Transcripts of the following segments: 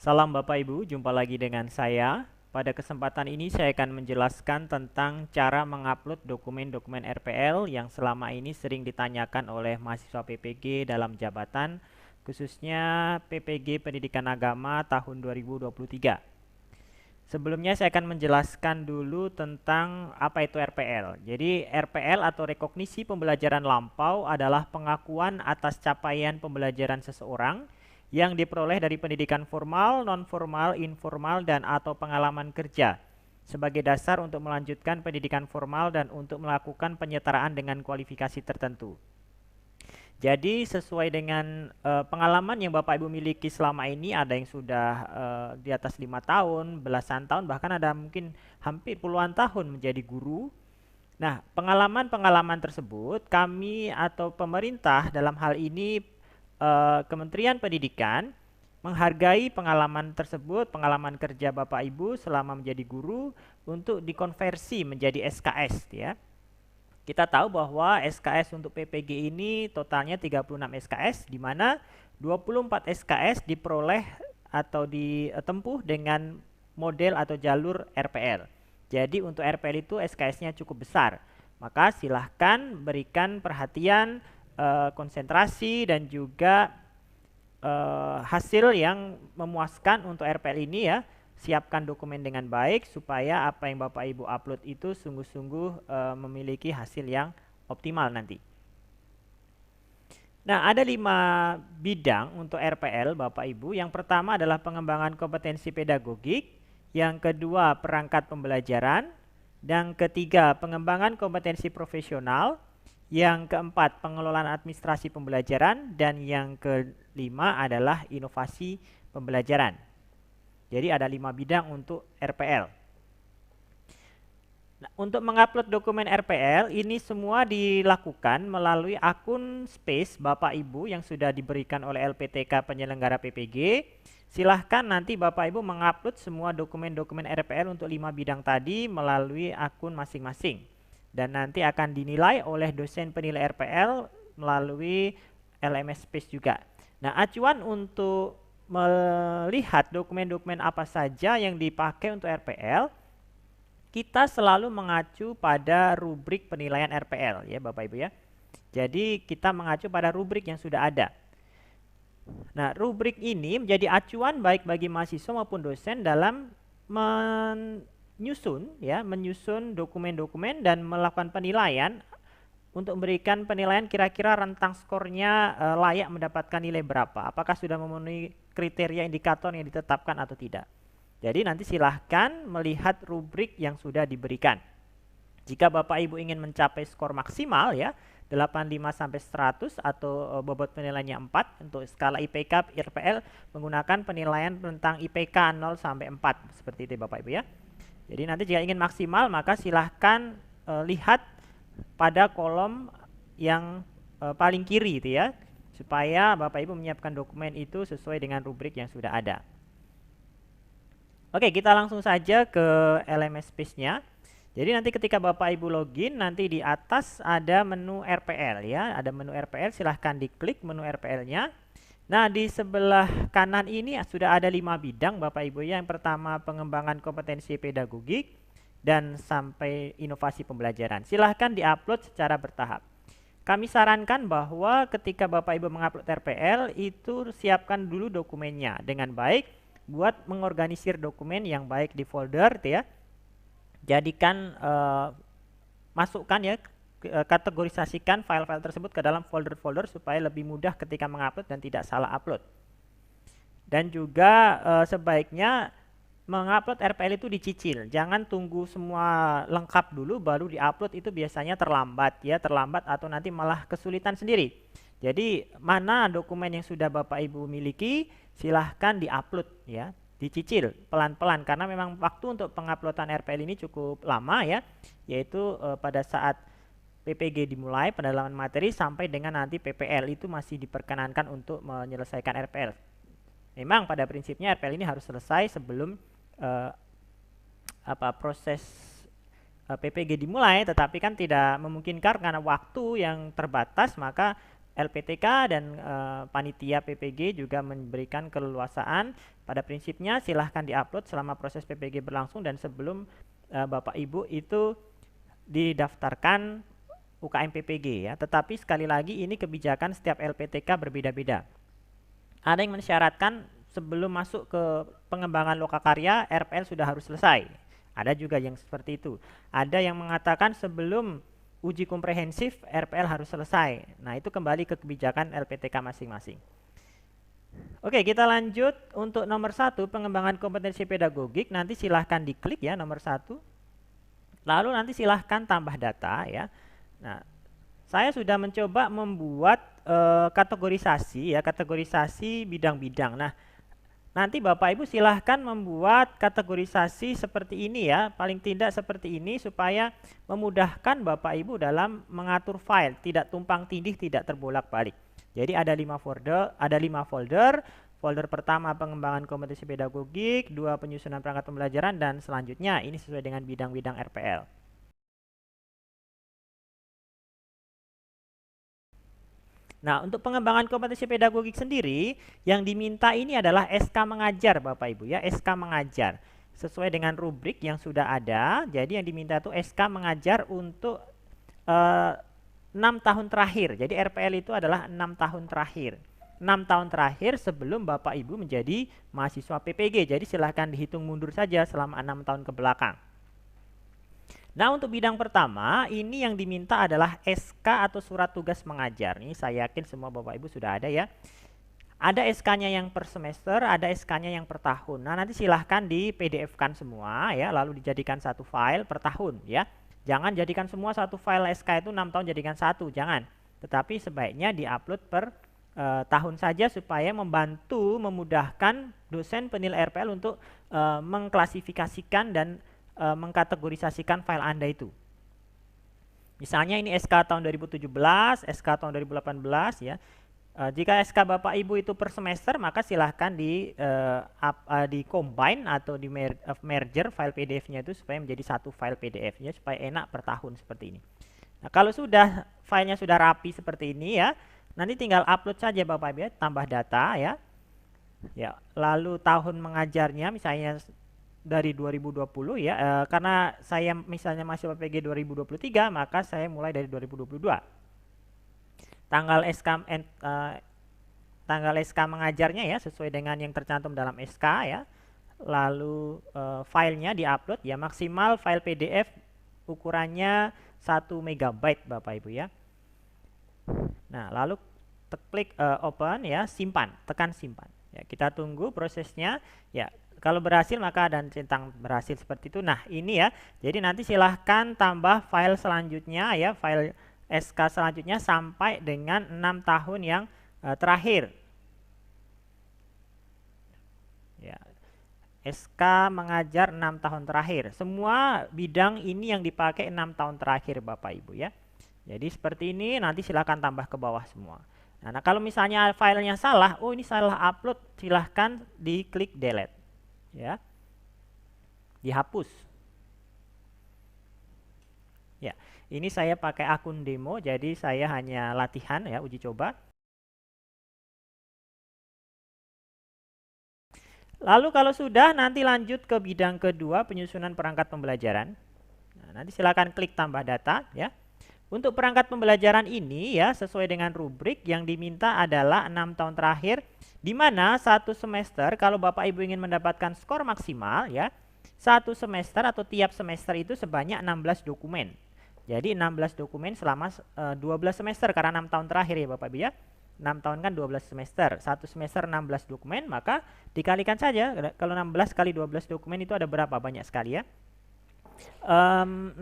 Salam Bapak Ibu, jumpa lagi dengan saya. Pada kesempatan ini saya akan menjelaskan tentang cara mengupload dokumen-dokumen RPL yang selama ini sering ditanyakan oleh mahasiswa PPG dalam jabatan, khususnya PPG Pendidikan Agama tahun 2023. Sebelumnya saya akan menjelaskan dulu tentang apa itu RPL. Jadi RPL atau rekognisi pembelajaran lampau adalah pengakuan atas capaian pembelajaran seseorang yang diperoleh dari pendidikan formal, non-formal, informal, dan atau pengalaman kerja sebagai dasar untuk melanjutkan pendidikan formal dan untuk melakukan penyetaraan dengan kualifikasi tertentu. Jadi sesuai dengan pengalaman yang Bapak Ibu miliki selama ini, ada yang sudah di atas 5 tahun, belasan tahun, bahkan ada mungkin hampir puluhan tahun menjadi guru. Nah, pengalaman-pengalaman tersebut kami atau pemerintah dalam hal ini Kementerian Pendidikan menghargai pengalaman tersebut, pengalaman kerja Bapak Ibu selama menjadi guru untuk dikonversi menjadi SKS ya. Kita tahu bahwa SKS untuk PPG ini totalnya 36 SKS, di mana 24 SKS diperoleh atau ditempuh dengan model atau jalur RPL. Jadi untuk RPL itu SKS-nya cukup besar. Maka silahkan berikan perhatian, konsentrasi, dan juga hasil yang memuaskan untuk RPL ini ya. Siapkan dokumen dengan baik supaya apa yang Bapak Ibu upload itu sungguh-sungguh memiliki hasil yang optimal nanti. Nah, ada 5 bidang untuk RPL Bapak Ibu. Yang pertama adalah pengembangan kompetensi pedagogik, yang kedua perangkat pembelajaran, yang ketiga pengembangan kompetensi profesional, yang keempat pengelolaan administrasi pembelajaran, dan yang kelima adalah inovasi pembelajaran. Jadi ada 5 bidang untuk RPL. Nah, untuk mengupload dokumen RPL ini semua dilakukan melalui akun Space Bapak Ibu yang sudah diberikan oleh LPTK penyelenggara PPG. Silahkan nanti Bapak Ibu mengupload semua dokumen-dokumen RPL untuk 5 bidang tadi melalui akun masing-masing. Dan nanti akan dinilai oleh dosen penilai RPL melalui LMS Space juga. Nah, acuan untuk melihat dokumen-dokumen apa saja yang dipakai untuk RPL, kita selalu mengacu pada rubrik penilaian RPL ya Bapak Ibu ya. Jadi kita mengacu pada rubrik yang sudah ada. Nah, rubrik ini menjadi acuan baik bagi mahasiswa maupun dosen dalam menyusun dokumen-dokumen dan melakukan penilaian untuk memberikan penilaian kira-kira rentang skornya layak mendapatkan nilai berapa. Apakah sudah memenuhi kriteria indikator yang ditetapkan atau tidak. Jadi nanti silahkan melihat rubrik yang sudah diberikan. Jika Bapak Ibu ingin mencapai skor maksimal ya, 85 sampai 100 atau bobot penilaiannya 4 untuk skala IPK RPL menggunakan penilaian tentang IPK 0 sampai 4 seperti itu Bapak Ibu ya. Jadi nanti jika ingin maksimal maka silahkan lihat pada kolom yang paling kiri itu ya, supaya Bapak Ibu menyiapkan dokumen itu sesuai dengan rubrik yang sudah ada. Oke, kita langsung saja ke LMS Space-nya. Jadi nanti ketika Bapak Ibu login, nanti di atas ada menu RPL ya, ada menu RPL, silahkan diklik menu RPL-nya. Nah, di sebelah kanan ini sudah ada 5 bidang Bapak Ibu ya. Yang pertama pengembangan kompetensi pedagogik dan sampai inovasi pembelajaran. Silahkan diupload secara bertahap. Kami sarankan bahwa ketika Bapak Ibu mengupload RPL itu siapkan dulu dokumennya dengan baik, buat mengorganisir dokumen yang baik di folder ya. Jadikan masukkan ya, kategorisasikan file-file tersebut ke dalam folder-folder supaya lebih mudah ketika mengupload dan tidak salah upload. Dan juga sebaiknya mengupload RPL itu dicicil, jangan tunggu semua lengkap dulu baru diupload, itu biasanya terlambat ya, terlambat atau nanti malah kesulitan sendiri. Jadi mana dokumen yang sudah Bapak Ibu miliki silahkan diupload ya, dicicil pelan-pelan karena memang waktu untuk penguploadan RPL ini cukup lama ya, yaitu pada saat PPG dimulai pendalaman materi sampai dengan nanti PPL itu masih diperkenankan untuk menyelesaikan RPL. Memang pada prinsipnya RPL ini harus selesai sebelum proses PPG dimulai, tetapi kan tidak memungkinkan karena waktu yang terbatas, maka LPTK dan panitia PPG juga memberikan keleluasaan pada prinsipnya silahkan diupload selama proses PPG berlangsung dan sebelum Bapak Ibu itu didaftarkan UKM PPG ya. Tetapi sekali lagi ini kebijakan setiap LPTK berbeda-beda. Ada yang mensyaratkan sebelum masuk ke pengembangan lokakarya RPL sudah harus selesai. Ada juga yang seperti itu. Ada yang mengatakan sebelum uji komprehensif RPL harus selesai. Nah, itu kembali ke kebijakan LPTK masing-masing. Oke, kita lanjut untuk nomor 1, pengembangan kompetensi pedagogik. Nanti silahkan diklik ya nomor 1. Lalu nanti silahkan tambah data ya. Nah, saya sudah mencoba membuat kategorisasi ya, kategorisasi bidang-bidang. Nah, nanti Bapak Ibu silahkan membuat kategorisasi seperti ini ya, paling tidak seperti ini supaya memudahkan Bapak Ibu dalam mengatur file, tidak tumpang tindih, tidak terbolak-balik. Jadi ada 5 folder, folder pertama pengembangan kompetensi pedagogik, 2 penyusunan perangkat pembelajaran, dan selanjutnya ini sesuai dengan bidang-bidang RPL. Nah, untuk pengembangan kompetensi pedagogik sendiri, yang diminta ini adalah SK mengajar Bapak Ibu ya, SK mengajar. Sesuai dengan rubrik yang sudah ada, jadi yang diminta itu SK mengajar untuk 6 tahun terakhir. Jadi RPL itu adalah 6 tahun terakhir. 6 tahun terakhir sebelum Bapak Ibu menjadi mahasiswa PPG. Jadi silahkan dihitung mundur saja selama 6 tahun ke belakang. Nah, untuk bidang pertama, ini yang diminta adalah SK atau surat tugas mengajar. Ini saya yakin semua Bapak Ibu sudah ada ya. Ada SK-nya yang per semester, ada SK-nya yang per tahun. Nah, nanti silahkan di PDF-kan semua ya, lalu dijadikan satu file per tahun ya. Jangan jadikan semua satu file SK itu 6 tahun jadikan satu, jangan. Tetapi sebaiknya diupload per tahun saja supaya membantu, memudahkan dosen penilai RPL untuk mengklasifikasikan dan mengkategorisasikan file Anda itu. Misalnya ini SK tahun 2017, SK tahun 2018 ya. Jika SK Bapak Ibu itu per semester, maka silahkan di combine atau di merger file PDF-nya itu supaya menjadi satu file PDF-nya supaya enak per tahun seperti ini. Nah, kalau sudah filenya sudah rapi seperti ini ya, nanti tinggal upload saja Bapak Ibu ya, tambah data ya. Ya, lalu tahun mengajarnya misalnya dari 2020 ya, karena saya misalnya masih PPG 2023, maka saya mulai dari 2022. Tanggal SK mengajarnya ya sesuai dengan yang tercantum dalam SK ya. Lalu filenya diupload ya, maksimal file PDF ukurannya 1 MB Bapak Ibu ya. Nah, lalu klik open ya, simpan, tekan simpan. Ya, kita tunggu prosesnya ya. Kalau berhasil maka dan centang berhasil seperti itu. Nah, ini ya. Jadi nanti silahkan tambah file selanjutnya ya, file SK selanjutnya sampai dengan 6 tahun yang terakhir. Ya. SK mengajar 6 tahun terakhir. Semua bidang ini yang dipakai 6 tahun terakhir Bapak Ibu ya. Jadi seperti ini, nanti silahkan tambah ke bawah semua. Nah, kalau misalnya filenya salah, oh ini salah upload, silahkan diklik delete. Ya, dihapus ya. Ini saya pakai akun demo, jadi saya hanya latihan ya, uji coba. Lalu kalau sudah, nanti lanjut ke bidang kedua, penyusunan perangkat pembelajaran. Nah, nanti silakan klik tambah data ya. Untuk perangkat pembelajaran ini ya, sesuai dengan rubrik yang diminta adalah 6 tahun terakhir, di mana satu semester kalau Bapak Ibu ingin mendapatkan skor maksimal ya, satu semester atau tiap semester itu sebanyak 16 dokumen. Jadi 16 dokumen selama 12 semester karena 6 tahun terakhir ya Bapak Ibu ya. 6 tahun kan 12 semester. Satu semester 16 dokumen, maka dikalikan saja. Kalau 16 kali 12 dokumen itu ada berapa? Banyak sekali ya. 16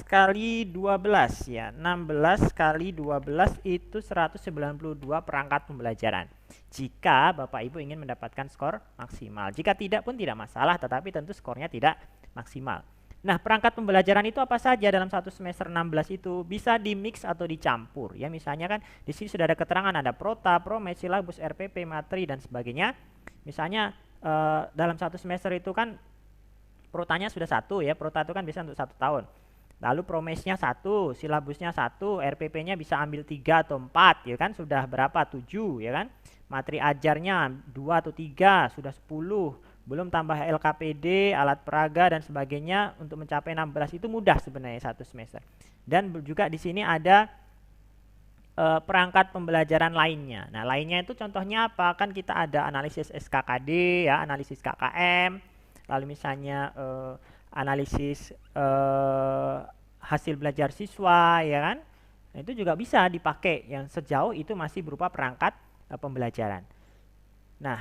kali 12 ya, 16 kali 12 itu 192 perangkat pembelajaran jika Bapak Ibu ingin mendapatkan skor maksimal. Jika tidak pun tidak masalah, tetapi tentu skornya tidak maksimal. Nah, perangkat pembelajaran itu apa saja dalam satu semester 16 itu? Bisa dimix atau dicampur ya. Misalnya kan di sini sudah ada keterangan, ada prota, promet, silabus, RPP, materi dan sebagainya. Misalnya dalam satu semester itu kan protanya sudah satu ya, prota itu kan bisa untuk 1 tahun. Lalu promesnya 1, silabusnya 1, RPP-nya bisa ambil 3 atau 4 ya kan, sudah berapa? 7 ya kan. materi ajarnya 2 atau 3 sudah 10, belum tambah LKPD, alat peraga dan sebagainya untuk mencapai 16 itu mudah sebenarnya satu semester. Dan juga di sini ada perangkat pembelajaran lainnya. Nah, lainnya itu contohnya apa? Kan kita ada analisis SKKD ya, analisis KKM, lalu misalnya analisis hasil belajar siswa ya kan. Nah, itu juga bisa dipakai yang sejauh itu masih berupa perangkat pembelajaran. Nah,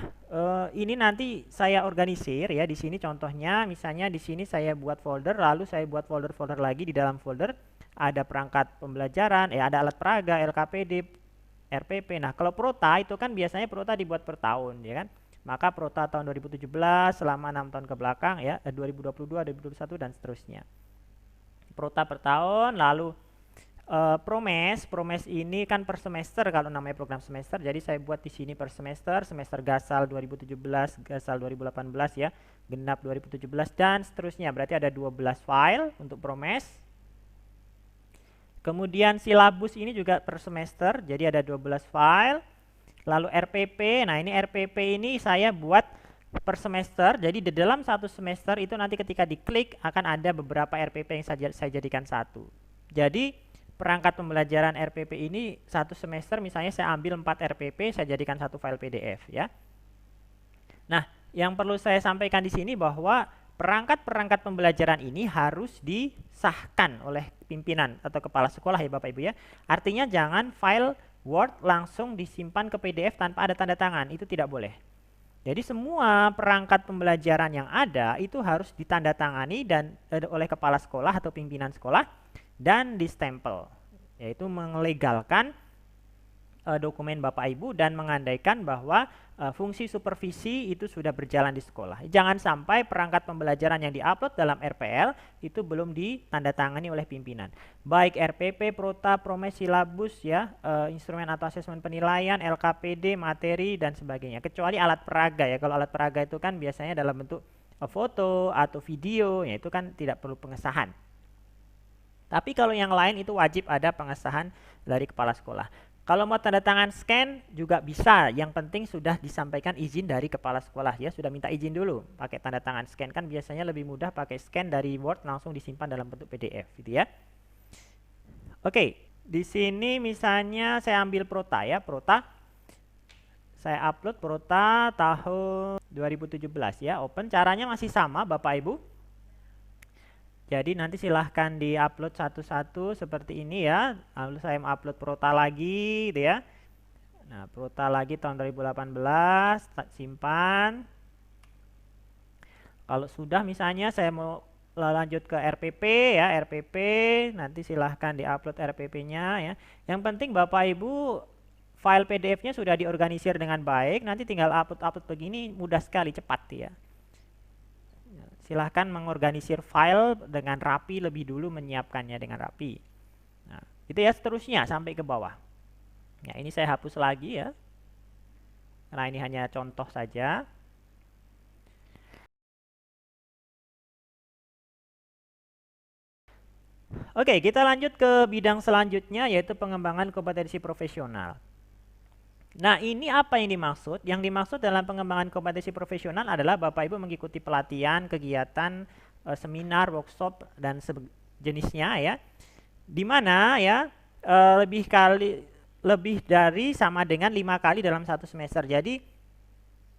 ini nanti saya organisir ya di sini contohnya, misalnya di sini saya buat folder, lalu saya buat folder-folder lagi. Di dalam folder ada perangkat pembelajaran, ada alat peraga, LKPD, RPP. Nah, kalau Prota itu kan biasanya Prota dibuat per tahun ya kan. Maka Prota tahun 2017 selama 6 tahun ke belakang ya, 2022, 2021 dan seterusnya. Prota per tahun, lalu Promes ini kan per semester kalau namanya program semester. Jadi saya buat di sini per semester, semester gasal 2017, gasal 2018 ya, genap 2017 dan seterusnya. Berarti ada 12 file untuk Promes. Kemudian silabus ini juga per semester, jadi ada 12 file. Lalu RPP, nah ini RPP ini saya buat per semester, jadi di dalam satu semester itu nanti ketika diklik akan ada beberapa RPP yang saya jadikan satu. Jadi perangkat pembelajaran RPP ini satu semester misalnya saya ambil 4 RPP, saya jadikan satu file PDF ya. Nah, yang perlu saya sampaikan di sini bahwa perangkat-perangkat pembelajaran ini harus disahkan oleh pimpinan atau kepala sekolah ya Bapak Ibu ya. Artinya jangan file Word langsung disimpan ke PDF tanpa ada tanda tangan, itu tidak boleh. Jadi semua perangkat pembelajaran yang ada itu harus ditandatangani dan oleh kepala sekolah atau pimpinan sekolah dan distempel, yaitu melegalkan dokumen Bapak Ibu dan mengandaikan bahwa fungsi supervisi itu sudah berjalan di sekolah. Jangan sampai perangkat pembelajaran yang diupload dalam RPL itu belum ditandatangani oleh pimpinan. Baik RPP, Prota, Promes, silabus ya, instrumen atau asesmen penilaian, LKPD, materi dan sebagainya. Kecuali alat peraga ya. Kalau alat peraga itu kan biasanya dalam bentuk foto atau video, ya itu kan tidak perlu pengesahan. Tapi kalau yang lain itu wajib ada pengesahan dari kepala sekolah. Kalau mau tanda tangan scan juga bisa, yang penting sudah disampaikan izin dari kepala sekolah ya, sudah minta izin dulu pakai tanda tangan scan, kan biasanya lebih mudah pakai scan dari Word langsung disimpan dalam bentuk PDF gitu ya. Oke, di sini misalnya saya ambil Prota ya, Prota. Saya upload Prota tahun 2017 ya, open. Caranya masih sama Bapak Ibu. Jadi nanti silahkan di-upload satu-satu seperti ini ya. Lalu saya upload Prota lagi gitu ya. Nah, Prota lagi tahun 2018, simpan. Kalau sudah misalnya saya mau lanjut ke RPP ya, RPP nanti silahkan di-upload RPP-nya ya. Yang penting Bapak Ibu file PDF-nya sudah diorganisir dengan baik, nanti tinggal upload-upload begini mudah sekali, cepat ya. Silahkan mengorganisir file dengan rapi lebih dulu, menyiapkannya dengan rapi. Nah, itu ya seterusnya sampai ke bawah. Ya, ini saya hapus lagi ya. Karena ini hanya contoh saja. Oke, kita lanjut ke bidang selanjutnya yaitu pengembangan kompetensi profesional. Nah, ini apa yang dimaksud? Yang dimaksud dalam pengembangan kompetensi profesional adalah Bapak Ibu mengikuti pelatihan, kegiatan, seminar, workshop dan sejenisnya ya. Di mana ya lebih dari sama dengan 5 kali dalam satu semester. Jadi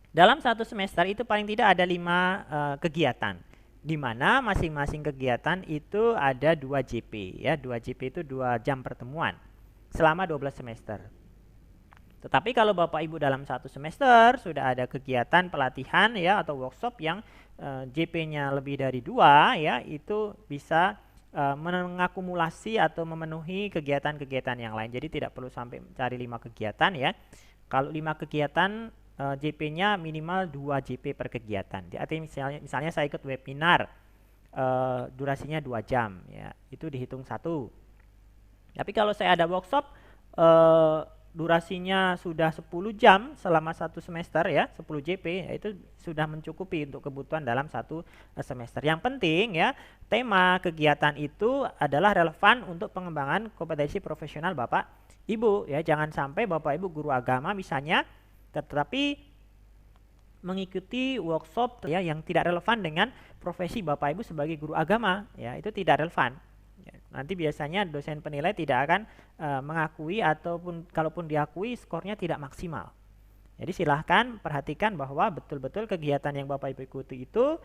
dalam satu semester itu paling tidak ada 5 kegiatan. Di mana masing-masing kegiatan itu ada 2 JP ya. 2 JP itu 2 jam pertemuan selama 12 semester. Tetapi kalau Bapak Ibu dalam satu semester sudah ada kegiatan pelatihan ya atau workshop yang JP-nya lebih dari 2 ya, itu bisa mengakumulasi atau memenuhi kegiatan-kegiatan yang lain. Jadi tidak perlu sampai mencari 5 kegiatan ya. Kalau 5 kegiatan JP-nya minimal 2 JP per kegiatan. Artinya misalnya saya ikut webinar durasinya 2 jam ya, itu dihitung 1. Tapi kalau saya ada workshop durasinya sudah 10 jam selama satu semester ya, 10 JP, itu sudah mencukupi untuk kebutuhan dalam satu semester. Yang penting ya, tema kegiatan itu adalah relevan untuk pengembangan kompetensi profesional Bapak Ibu ya. Jangan sampai Bapak Ibu guru agama misalnya, tetapi mengikuti workshop ya yang tidak relevan dengan profesi Bapak Ibu sebagai guru agama, ya itu tidak relevan. Ya, nanti biasanya dosen penilai tidak akan mengakui, ataupun kalaupun diakui skornya tidak maksimal. Jadi silahkan perhatikan bahwa betul-betul kegiatan yang Bapak Ibu ikuti itu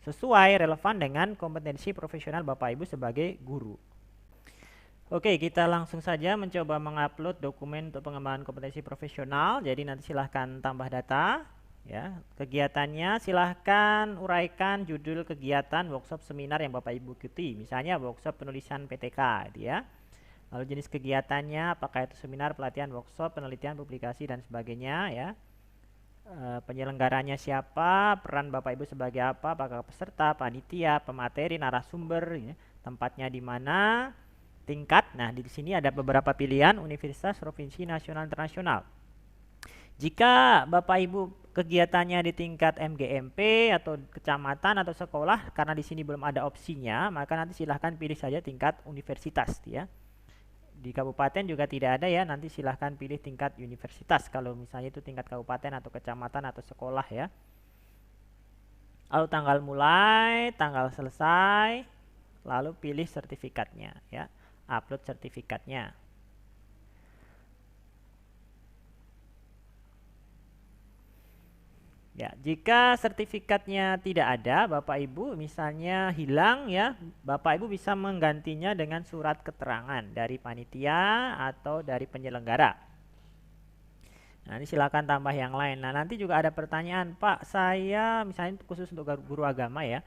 sesuai relevan dengan kompetensi profesional Bapak Ibu sebagai guru. Oke, kita langsung saja mencoba mengupload dokumen untuk pengembangan kompetensi profesional. Jadi nanti silahkan tambah data. Ya, kegiatannya silahkan uraikan judul kegiatan workshop seminar yang Bapak Ibu ikuti. Misalnya workshop penulisan PTK, gitu ya. Lalu jenis kegiatannya, apakah itu seminar, pelatihan, workshop, penelitian, publikasi, dan sebagainya, ya. Penyelenggaranya siapa, peran Bapak Ibu sebagai apa, apakah peserta, panitia, pemateri, narasumber, ya. Tempatnya di mana, tingkat. Nah, di sini ada beberapa pilihan: universitas, provinsi, nasional, internasional. Jika Bapak Ibu kegiatannya di tingkat MGMP atau kecamatan atau sekolah, karena di sini belum ada opsinya, maka nanti silahkan pilih saja tingkat universitas, ya. Di kabupaten juga tidak ada, ya, nanti silahkan pilih tingkat universitas kalau misalnya itu tingkat kabupaten atau kecamatan atau sekolah, ya. Lalu tanggal mulai, tanggal selesai, lalu pilih sertifikatnya, ya, upload sertifikatnya. Ya, jika sertifikatnya tidak ada, Bapak Ibu misalnya hilang, ya, Bapak Ibu bisa menggantinya dengan surat keterangan dari panitia atau dari penyelenggara. Nah, ini silakan tambah yang lain. Nah, nanti juga ada pertanyaan, Pak, saya misalnya khusus untuk guru agama, ya,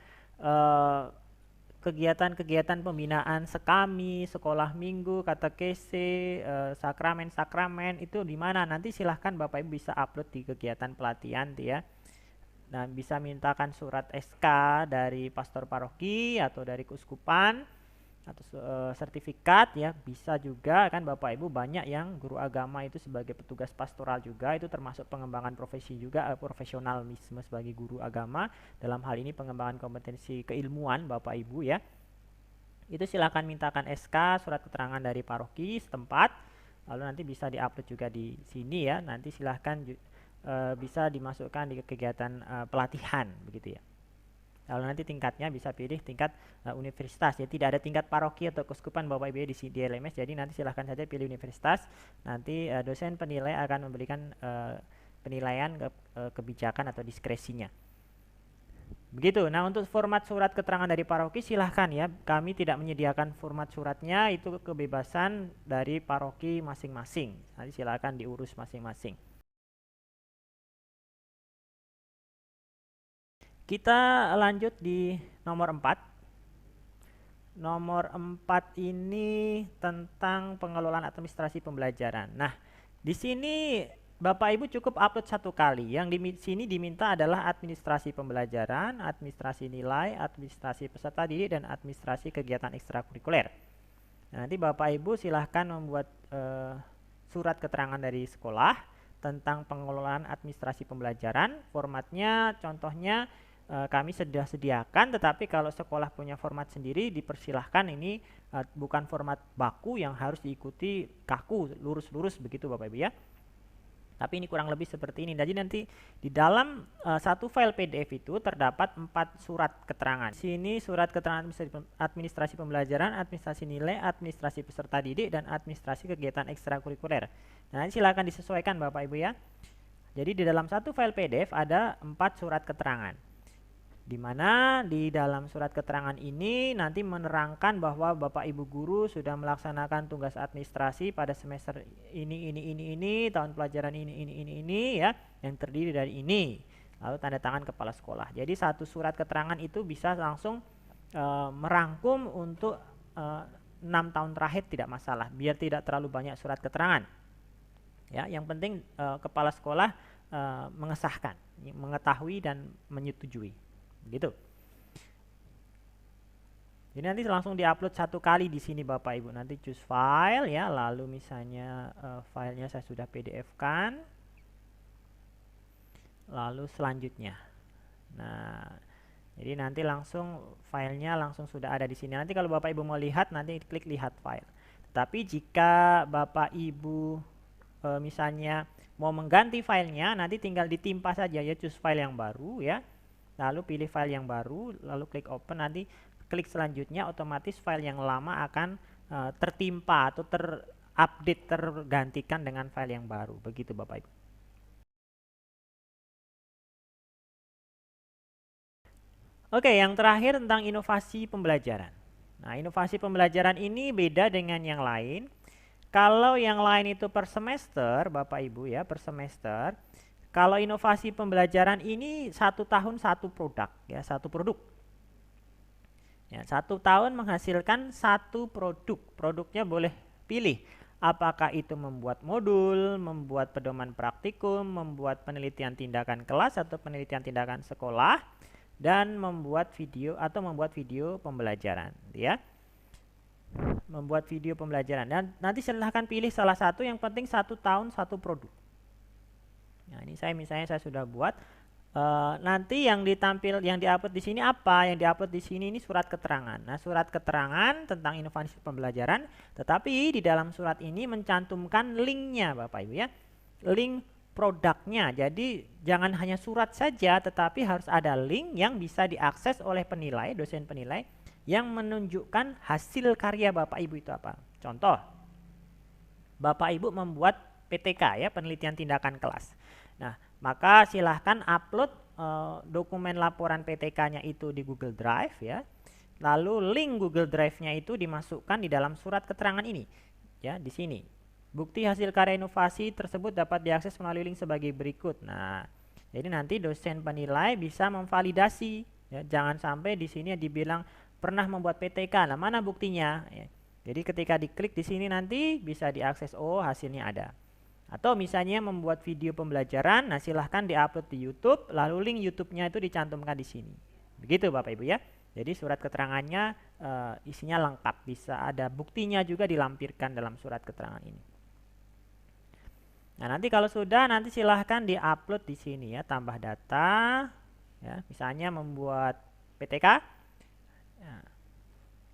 kegiatan-kegiatan pembinaan sekami, sekolah minggu, katekese, sakramen-sakramen itu di mana? Nanti silahkan Bapak Ibu bisa upload di kegiatan pelatihan, ya. Nah, bisa mintakan surat SK dari pastor paroki atau dari keuskupan atau sertifikat, ya, bisa juga kan. Bapak Ibu banyak yang guru agama itu sebagai petugas pastoral juga, itu termasuk pengembangan profesi juga, profesionalisme sebagai guru agama. Dalam hal ini pengembangan kompetensi keilmuan Bapak Ibu, ya. Itu silakan mintakan SK, surat keterangan dari paroki setempat. Lalu nanti bisa diupload juga di sini, ya. Nanti silahkan bisa dimasukkan di kegiatan pelatihan, begitu, ya. Lalu nanti tingkatnya bisa pilih tingkat universitas, ya, tidak ada tingkat paroki atau keuskupan Bapak Ibu di LMS. Jadi nanti silahkan saja pilih universitas. Nanti dosen penilai akan memberikan penilaian kebijakan atau diskresinya. Begitu. Nah, untuk format surat keterangan dari paroki silahkan, ya, kami tidak menyediakan format suratnya, itu kebebasan dari paroki masing-masing. Nanti silahkan diurus masing-masing. Kita lanjut di nomor 4. Nomor 4 ini tentang pengelolaan administrasi pembelajaran. Nah, di sini Bapak Ibu cukup upload satu kali. Yang di sini diminta adalah administrasi pembelajaran, administrasi nilai, administrasi peserta didik, dan administrasi kegiatan ekstrakurikuler. Nah, nanti Bapak Ibu silahkan membuat surat keterangan dari sekolah tentang pengelolaan administrasi pembelajaran. Formatnya contohnya kami sudah sediakan, tetapi kalau sekolah punya format sendiri dipersilahkan. Ini bukan format baku yang harus diikuti kaku lurus-lurus begitu Bapak Ibu, ya. Tapi ini kurang lebih seperti ini. Jadi nanti di dalam satu file PDF itu terdapat 4 surat keterangan. Sini surat keterangan administrasi pembelajaran, administrasi nilai, administrasi peserta didik, dan administrasi kegiatan ekstrakurikuler. Nah, nanti silakan disesuaikan Bapak Ibu, ya. Jadi di dalam satu file PDF ada 4 surat keterangan, di mana di dalam surat keterangan ini nanti menerangkan bahwa Bapak Ibu guru sudah melaksanakan tugas administrasi pada semester ini, tahun pelajaran ini, ya, yang terdiri dari ini. Lalu tanda tangan kepala sekolah. Jadi satu surat keterangan itu bisa langsung merangkum untuk 6 tahun terakhir, tidak masalah, biar tidak terlalu banyak surat keterangan, ya. Yang penting kepala sekolah mengesahkan, mengetahui dan menyetujui, gitu. Jadi nanti langsung diupload satu kali di sini Bapak Ibu. Nanti choose file, ya, lalu misalnya filenya saya sudah PDF-kan. Lalu selanjutnya. Nah, jadi nanti langsung filenya langsung sudah ada di sini. Nanti kalau Bapak Ibu mau lihat, nanti klik lihat file. Tetapi jika Bapak Ibu misalnya mau mengganti filenya, nanti tinggal ditimpa saja ya, choose file yang baru ya, lalu pilih file yang baru, lalu klik open, nanti klik selanjutnya, otomatis file yang lama akan tertimpa atau terupdate, tergantikan dengan file yang baru. Begitu Bapak Ibu. Oke, yang terakhir tentang inovasi pembelajaran. Nah, inovasi pembelajaran ini beda dengan yang lain. Kalau yang lain itu per semester, Bapak Ibu ya, per semester. Kalau inovasi pembelajaran ini 1 tahun 1 produk ya, 1 produk. Ya, 1 tahun menghasilkan 1 produk. Produknya boleh pilih. Apakah itu membuat modul, membuat pedoman praktikum, membuat penelitian tindakan kelas atau penelitian tindakan sekolah, dan membuat video atau membuat video pembelajaran ya, membuat video pembelajaran, dan nanti silahkan pilih salah satu, yang penting 1 tahun 1 produk. Nah, ini saya misalnya saya sudah buat. Nanti yang diupload di sini apa? Yang diupload di sini ini surat keterangan. Nah, surat keterangan tentang inovasi pembelajaran, tetapi di dalam surat ini mencantumkan linknya Bapak Ibu ya, link produknya. Jadi jangan hanya surat saja, tetapi harus ada link yang bisa diakses oleh penilai, dosen penilai, yang menunjukkan hasil karya Bapak Ibu itu apa. Contoh, Bapak Ibu membuat PTK ya, penelitian tindakan kelas. Nah, maka silahkan upload dokumen laporan PTK-nya itu di Google Drive ya. Lalu link Google Drive-nya itu dimasukkan di dalam surat keterangan ini. Ya, di sini. Bukti hasil karya inovasi tersebut dapat diakses melalui link sebagai berikut. Nah, jadi nanti dosen penilai bisa memvalidasi ya, jangan sampai di sini dibilang pernah membuat PTK. Nah, mana buktinya? Ya. Jadi ketika diklik di sini nanti bisa diakses, oh hasilnya ada. Atau misalnya membuat video pembelajaran, nah silahkan diupload di YouTube, lalu link YouTube-nya itu dicantumkan di sini. Begitu Bapak Ibu ya. Jadi surat keterangannya isinya lengkap, bisa ada buktinya juga dilampirkan dalam surat keterangan ini. Nah, nanti kalau sudah, nanti silahkan diupload di sini ya, tambah data, ya, misalnya membuat PTK, ya,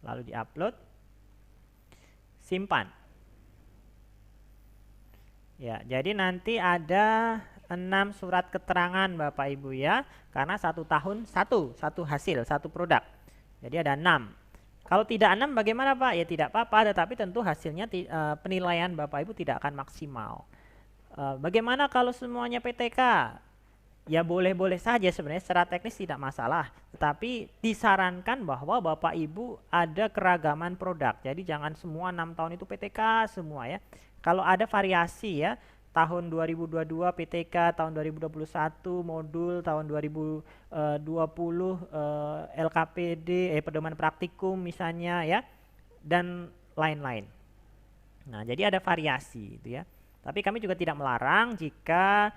lalu diupload, simpan. Ya, jadi nanti ada 6 surat keterangan Bapak Ibu ya, karena 1 tahun satu hasil, 1 produk. Jadi ada 6. Kalau tidak 6 bagaimana Pak? Ya tidak apa-apa, tetapi tentu hasilnya penilaian Bapak Ibu tidak akan maksimal. Bagaimana kalau semuanya PTK? Ya boleh-boleh saja sebenarnya, secara teknis tidak masalah. Tetapi disarankan bahwa Bapak Ibu ada keragaman produk. Jadi jangan semua 6 tahun itu PTK semua ya. Kalau ada variasi ya, tahun 2022 PTK, tahun 2021 modul, tahun 2020 LKPD, pedoman praktikum misalnya ya, dan lain-lain. Nah, jadi ada variasi itu ya. Tapi kami juga tidak melarang jika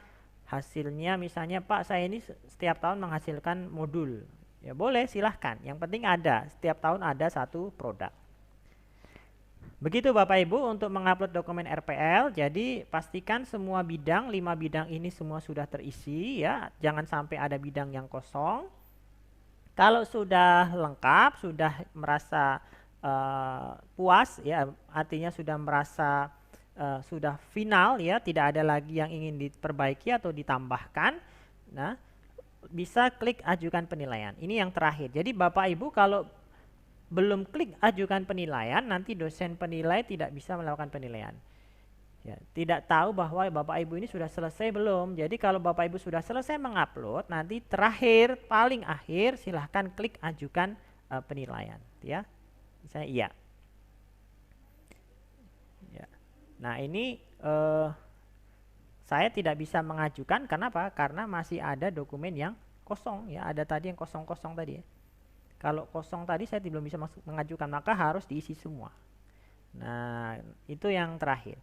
hasilnya misalnya Pak saya ini setiap tahun menghasilkan modul. Ya boleh silahkan, yang penting ada, setiap tahun ada 1 produk. Begitu Bapak Ibu untuk mengupload dokumen RPL. Jadi pastikan semua bidang, 5 bidang ini semua sudah terisi ya. Jangan sampai ada bidang yang kosong. Kalau sudah lengkap, sudah merasa puas ya, artinya sudah merasa sudah final ya, tidak ada lagi yang ingin diperbaiki atau ditambahkan. Nah, bisa klik ajukan penilaian. Ini yang terakhir. Jadi Bapak Ibu kalau belum klik ajukan penilaian, nanti dosen penilai tidak bisa melakukan penilaian. Ya, tidak tahu bahwa Bapak Ibu ini sudah selesai belum. Jadi kalau Bapak Ibu sudah selesai mengupload, nanti terakhir paling akhir silahkan klik ajukan penilaian, ya. Misalnya iya. Ya. Nah ini saya tidak bisa mengajukan, kenapa? Karena masih ada dokumen yang kosong, ya. Ada tadi yang kosong-kosong tadi ya. Kalau kosong tadi saya belum bisa mengajukan, maka harus diisi semua. Nah, itu yang terakhir.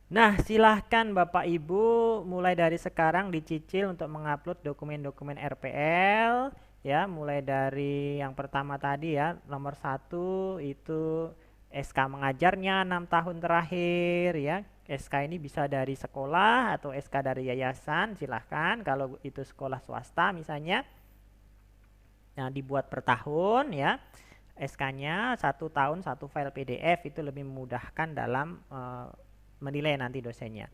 Nah, silahkan Bapak Ibu mulai dari sekarang dicicil untuk mengupload dokumen-dokumen RPL ya, mulai dari yang pertama tadi ya, nomor 1 itu SK mengajarnya 6 tahun terakhir ya. SK ini bisa dari sekolah atau SK dari yayasan, silahkan kalau itu sekolah swasta misalnya. Nah, dibuat per tahun ya. SK-nya 1 tahun 1 file PDF, itu lebih memudahkan dalam menilai nanti dosennya.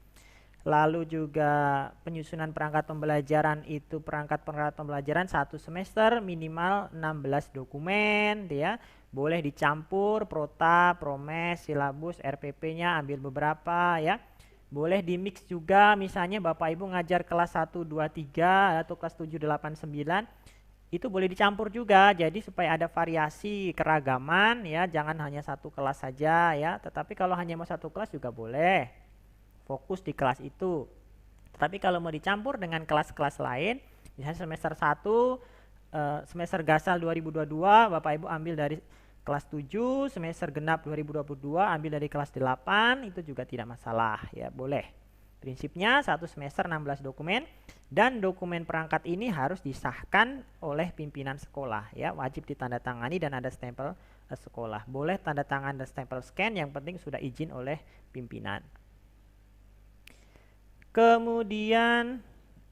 Lalu juga penyusunan perangkat pembelajaran, itu perangkat-perangkat pembelajaran satu semester minimal 16 dokumen ya. Boleh dicampur prota, promes, silabus, RPP-nya ambil beberapa ya. Boleh di mix juga, misalnya Bapak Ibu ngajar kelas 1, 2, 3 atau kelas 7, 8, 9, itu boleh dicampur juga, jadi supaya ada variasi keragaman ya, jangan hanya satu kelas saja ya. Tetapi kalau hanya mau satu kelas juga boleh, fokus di kelas itu. Tapi kalau mau dicampur dengan kelas-kelas lain, misalnya semester 1, semester gasal 2022 Bapak Ibu ambil dari kelas 7, semester genap 2022 ambil dari kelas 8, itu juga tidak masalah ya, boleh. Prinsipnya satu semester 16 dokumen, dan dokumen perangkat ini harus disahkan oleh pimpinan sekolah ya, wajib ditandatangani dan ada stempel sekolah. Boleh tanda tangan dan stempel scan, yang penting sudah izin oleh pimpinan. Kemudian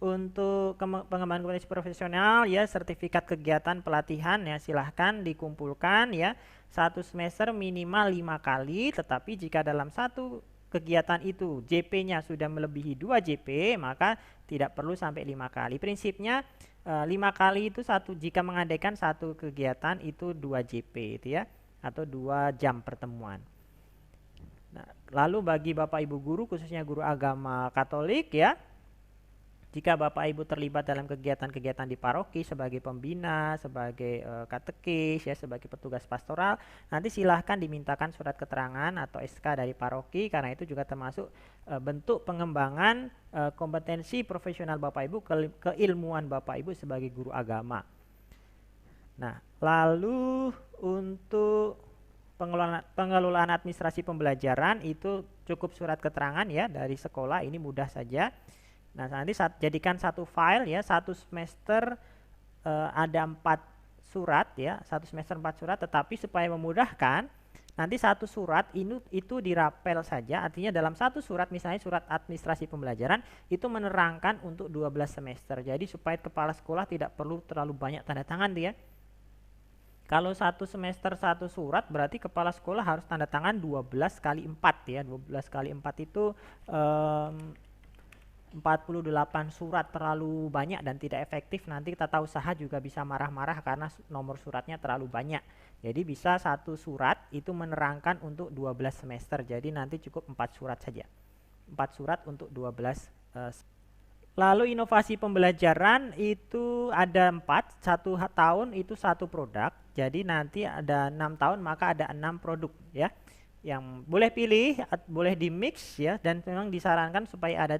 untuk pengembangan kompetensi profesional ya, sertifikat kegiatan pelatihan ya, silahkan dikumpulkan ya, satu semester minimal 5 kali. Tetapi jika dalam satu kegiatan itu JP-nya sudah melebihi 2 JP, maka tidak perlu sampai 5 kali. Prinsipnya 5 kali itu jika mengadakan satu kegiatan itu 2 JP itu ya, atau 2 jam pertemuan. Nah, lalu bagi Bapak Ibu guru, khususnya guru agama Katolik ya, jika Bapak Ibu terlibat dalam kegiatan-kegiatan di paroki sebagai pembina, sebagai katekis ya, sebagai petugas pastoral, nanti silahkan dimintakan surat keterangan atau SK dari paroki, karena itu juga termasuk bentuk pengembangan kompetensi profesional Bapak Ibu, keilmuan Bapak Ibu sebagai guru agama. Nah, lalu untuk pengelolaan administrasi pembelajaran itu cukup surat keterangan ya dari sekolah, ini mudah saja. Nah, nanti jadikan satu file ya, satu semester ada 4 surat ya, satu semester 4 surat, tetapi supaya memudahkan nanti satu surat itu dirapel saja, artinya dalam satu surat, misalnya surat administrasi pembelajaran itu menerangkan untuk 12 semester. Jadi supaya kepala sekolah tidak perlu terlalu banyak tanda tangan dia. Kalau satu semester satu surat, berarti kepala sekolah harus tanda tangan 12 kali 4 ya. 12 kali 4 itu 48 surat, terlalu banyak dan tidak efektif. Nanti tata usaha juga bisa marah-marah karena nomor suratnya terlalu banyak. Jadi bisa satu surat itu menerangkan untuk 12 semester. Jadi nanti cukup 4 surat saja. 4 surat untuk 12 Lalu inovasi pembelajaran itu ada 4, 1 tahun itu 1 produk. Jadi nanti ada 6 tahun maka ada 6 produk ya. Yang boleh pilih, boleh di mix ya, dan memang disarankan supaya ada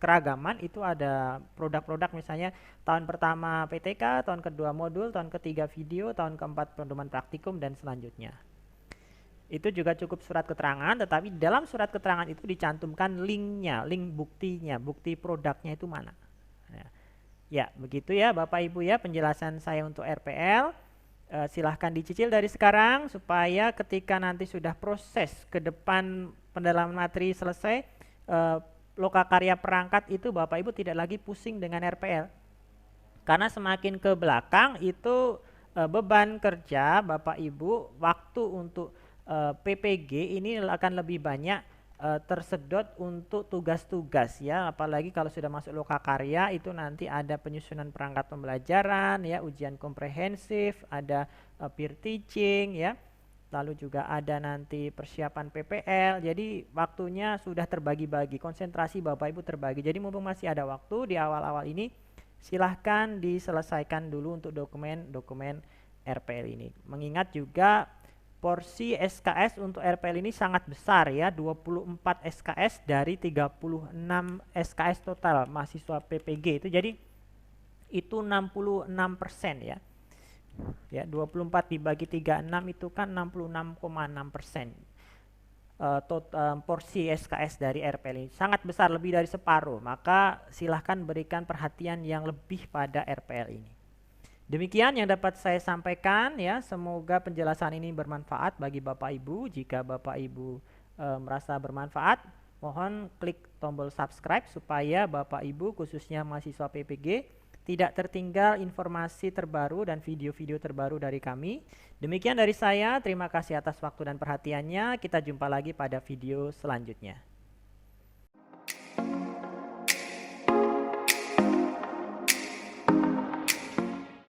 keragaman. Itu ada produk-produk, misalnya tahun pertama PTK, tahun kedua modul, tahun ketiga video, tahun keempat pedoman praktikum dan selanjutnya. Itu juga cukup surat keterangan, tetapi dalam surat keterangan itu dicantumkan linknya, link buktinya, bukti produknya itu mana. Ya, begitu ya Bapak Ibu ya penjelasan saya untuk RPL. Silahkan dicicil dari sekarang supaya ketika nanti sudah proses ke depan pendalaman materi selesai, lokakarya perangkat itu Bapak Ibu tidak lagi pusing dengan RPL. Karena semakin ke belakang itu beban kerja Bapak Ibu, waktu untuk PPG ini akan lebih banyak tersedot untuk tugas-tugas ya, apalagi kalau sudah masuk lokakarya itu nanti ada penyusunan perangkat pembelajaran ya, ujian komprehensif, ada peer teaching ya, lalu juga ada nanti persiapan PPL. Jadi waktunya sudah terbagi-bagi, konsentrasi Bapak Ibu terbagi. Jadi mumpung masih ada waktu di awal-awal ini, silahkan diselesaikan dulu untuk dokumen-dokumen RPL ini. Mengingat juga porsi SKS untuk RPL ini sangat besar ya, 24 SKS dari 36 SKS total mahasiswa PPG itu, jadi itu 66% ya. Ya, 24 dibagi 36 itu kan 66,6%. Porsi SKS dari RPL ini sangat besar, lebih dari separuh. Maka silahkan berikan perhatian yang lebih pada RPL ini. Demikian yang dapat saya sampaikan ya, semoga penjelasan ini bermanfaat bagi Bapak Ibu. Jika Bapak Ibu merasa bermanfaat, mohon klik tombol subscribe supaya Bapak Ibu khususnya mahasiswa PPG tidak tertinggal informasi terbaru dan video-video terbaru dari kami. Demikian dari saya, terima kasih atas waktu dan perhatiannya. Kita jumpa lagi pada video selanjutnya.